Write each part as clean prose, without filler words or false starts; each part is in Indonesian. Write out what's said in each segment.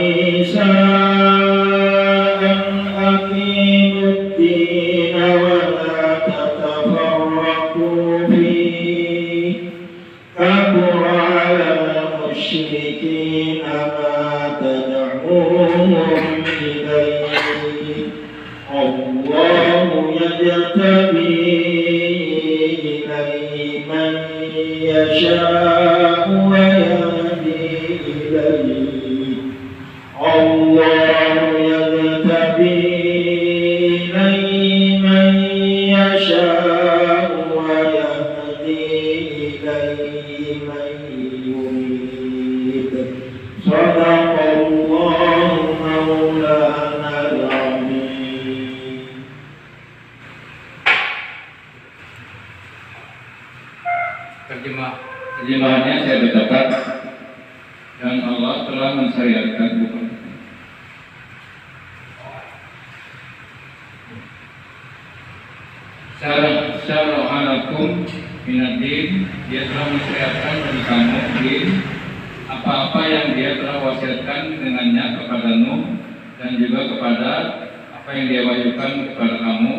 عيسى أن أقيموا الدين ولا تتفرقوا فيه كبر على المشركين ما تدعوهم إليه الله يجتبي إليه من يشاء ويهدي إليه الله يجتبي إليه من يشاء ويهدي إليه من يريد صدق الله مولانا العظيم. Terjemahannya saya bacakan. Dan Allah telah mensyariatkan bukan syara'alakum minad-din, dia telah mensyariatkan bagi kamu din apa-apa yang dia telah wasiatkan dengannya kepadamu dan juga kepada apa yang dia wahyukan kepada kamu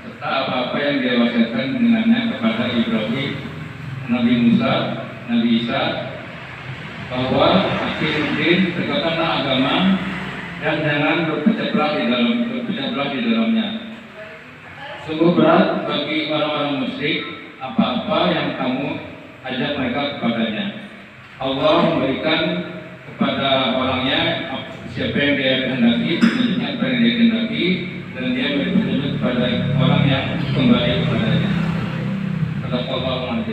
serta apa-apa yang dia wasiatkan dengannya kepada Ibrahim, Nabi Musa, Nabi Isa, bahwa akhir-akhir tegakkanlah agama dan jangan berpecah belah di dalamnya. Sungguh berat bagi orang-orang musyrik apa-apa yang kamu ajak mereka kepadanya. Allah memberikan kepada orangnya siapa yang dia kehendaki, menunjukkan apa yang dia kehendaki, dan dia beri petunjuk kepada orang yang kembali kepadanya. Kata Allah